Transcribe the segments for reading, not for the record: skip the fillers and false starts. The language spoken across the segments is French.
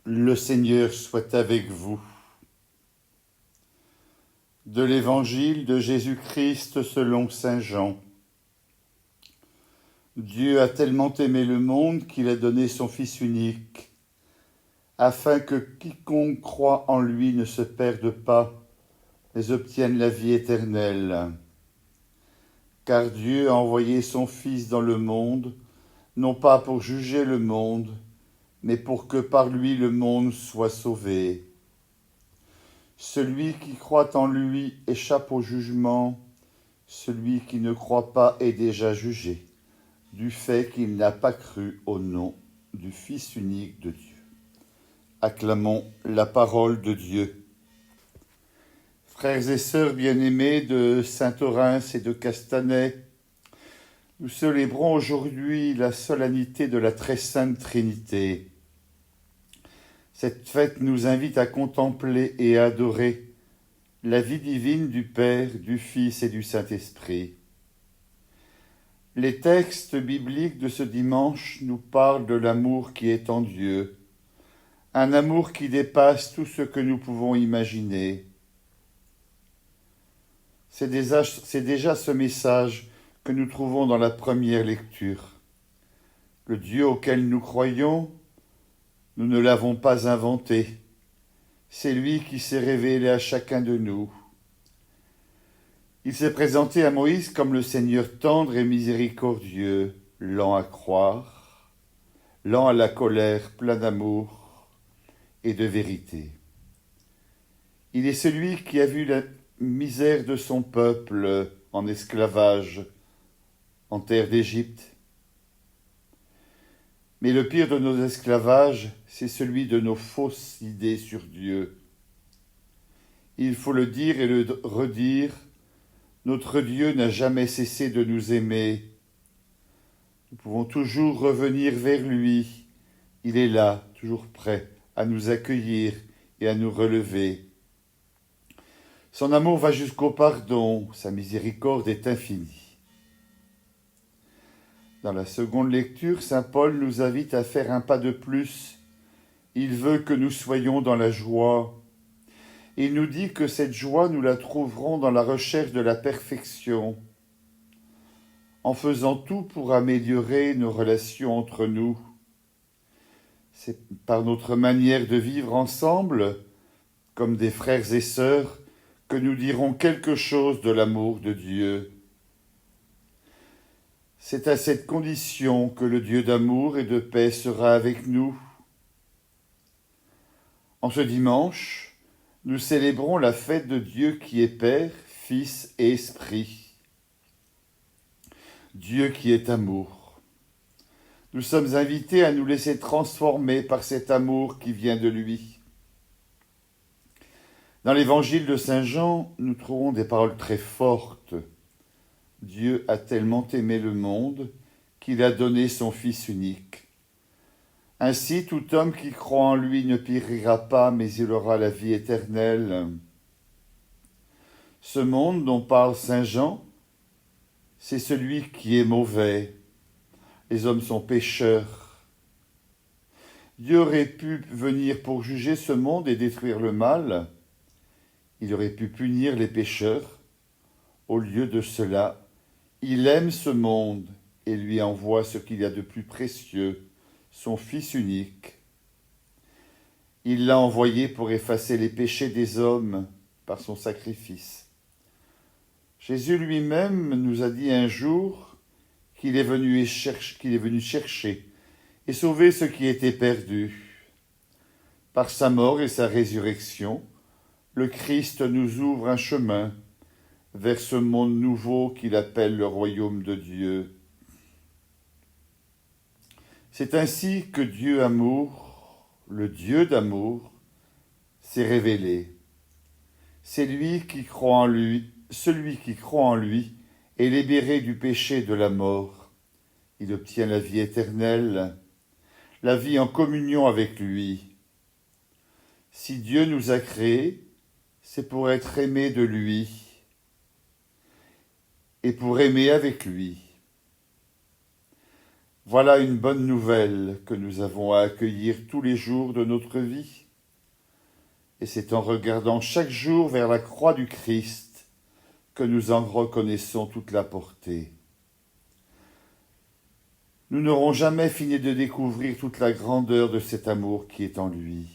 Le Seigneur soit avec vous. De l'Évangile de Jésus-Christ selon saint Jean. Dieu a tellement aimé le monde qu'il a donné son Fils unique, afin que quiconque croit en lui ne se perde pas, mais obtienne la vie éternelle. Car Dieu a envoyé son Fils dans le monde, non pas pour juger le monde, mais pour que par lui le monde soit sauvé. Celui qui croit en lui échappe au jugement, celui qui ne croit pas est déjà jugé, du fait qu'il n'a pas cru au nom du Fils unique de Dieu. Acclamons la parole de Dieu. Frères et sœurs bien-aimés de Saint-Orens et de Castanet, nous célébrons aujourd'hui la solennité de la très sainte Trinité. Cette fête nous invite à contempler et à adorer la vie divine du Père, du Fils et du Saint-Esprit. Les textes bibliques de ce dimanche nous parlent de l'amour qui est en Dieu, un amour qui dépasse tout ce que nous pouvons imaginer. C'est déjà ce message que nous trouvons dans la première lecture. Le Dieu auquel nous croyons, nous ne l'avons pas inventé. C'est lui qui s'est révélé à chacun de nous. Il s'est présenté à Moïse comme le Seigneur tendre et miséricordieux, lent à croire, lent à la colère, plein d'amour et de vérité. Il est celui qui a vu la misère de son peuple en esclavage en terre d'Égypte. Mais le pire de nos esclavages, c'est celui de nos fausses idées sur Dieu. Il faut le dire et le redire, notre Dieu n'a jamais cessé de nous aimer. Nous pouvons toujours revenir vers lui. Il est là, toujours prêt à nous accueillir et à nous relever. Son amour va jusqu'au pardon, sa miséricorde est infinie. Dans la seconde lecture, saint Paul nous invite à faire un pas de plus. Il veut que nous soyons dans la joie. Il nous dit que cette joie, nous la trouverons dans la recherche de la perfection, en faisant tout pour améliorer nos relations entre nous. C'est par notre manière de vivre ensemble, comme des frères et sœurs, que nous dirons quelque chose de l'amour de Dieu. C'est à cette condition que le Dieu d'amour et de paix sera avec nous. En ce dimanche, nous célébrons la fête de Dieu qui est Père, Fils et Esprit. Dieu qui est amour. Nous sommes invités à nous laisser transformer par cet amour qui vient de lui. Dans l'évangile de saint Jean, nous trouvons des paroles très fortes. Dieu a tellement aimé le monde qu'il a donné son Fils unique. Ainsi, tout homme qui croit en lui ne périra pas, mais il aura la vie éternelle. Ce monde dont parle saint Jean, c'est celui qui est mauvais. Les hommes sont pécheurs. Dieu aurait pu venir pour juger ce monde et détruire le mal. Il aurait pu punir les pécheurs. Au lieu de cela, il aime ce monde et lui envoie ce qu'il y a de plus précieux, son Fils unique. Il l'a envoyé pour effacer les péchés des hommes par son sacrifice. Jésus lui-même nous a dit un jour qu'il est venu chercher et sauver ce qui était perdu. Par sa mort et sa résurrection, le Christ nous ouvre un chemin vers ce monde nouveau qu'il appelle le royaume de Dieu. C'est ainsi que Dieu amour, le Dieu d'amour, s'est révélé. C'est lui qui croit en lui, celui qui croit en lui est libéré du péché et de la mort. Il obtient la vie éternelle, la vie en communion avec lui. Si Dieu nous a créés, c'est pour être aimés de lui et pour aimer avec lui. Voilà une bonne nouvelle que nous avons à accueillir tous les jours de notre vie. Et c'est en regardant chaque jour vers la croix du Christ que nous en reconnaissons toute la portée. Nous n'aurons jamais fini de découvrir toute la grandeur de cet amour qui est en lui.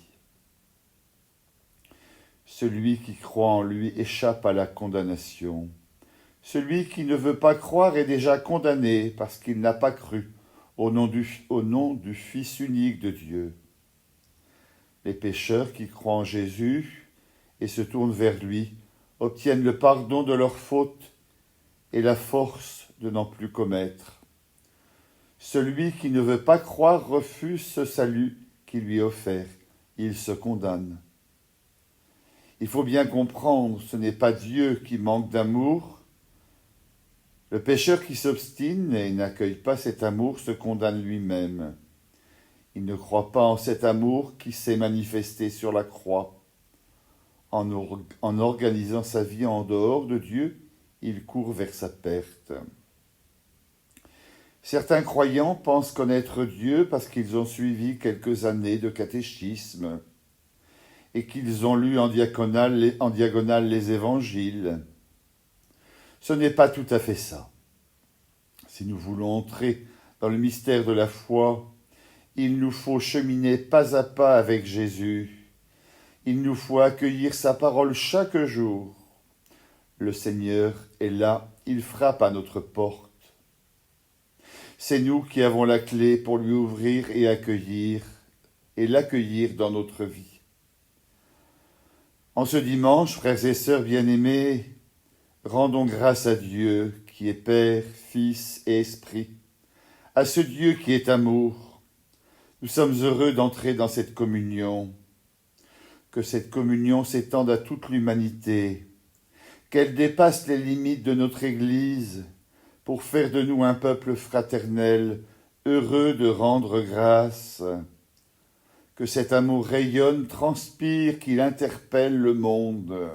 Celui qui croit en lui échappe à la condamnation. Celui qui ne veut pas croire est déjà condamné parce qu'il n'a pas cru au nom du Fils unique de Dieu. Les pécheurs qui croient en Jésus et se tournent vers lui obtiennent le pardon de leurs fautes et la force de n'en plus commettre. Celui qui ne veut pas croire refuse ce salut qui lui est offert. Il se condamne. Il faut bien comprendre, ce n'est pas Dieu qui manque d'amour. Le pécheur qui s'obstine et n'accueille pas cet amour se condamne lui-même. Il ne croit pas en cet amour qui s'est manifesté sur la croix. En organisant sa vie en dehors de Dieu, il court vers sa perte. Certains croyants pensent connaître Dieu parce qu'ils ont suivi quelques années de catéchisme et qu'ils ont lu en diagonale les évangiles. Ce n'est pas tout à fait ça. Si nous voulons entrer dans le mystère de la foi, il nous faut cheminer pas à pas avec Jésus. Il nous faut accueillir sa parole chaque jour. Le Seigneur est là, il frappe à notre porte. C'est nous qui avons la clé pour lui ouvrir et l'accueillir dans notre vie. En ce dimanche, frères et sœurs bien-aimés, rendons grâce à Dieu qui est Père, Fils et Esprit, à ce Dieu qui est amour. Nous sommes heureux d'entrer dans cette communion, que cette communion s'étende à toute l'humanité, qu'elle dépasse les limites de notre Église pour faire de nous un peuple fraternel, heureux de rendre grâce. Que cet amour rayonne, transpire, qu'il interpelle le monde.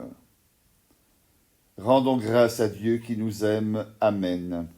Rendons grâce à Dieu qui nous aime. Amen.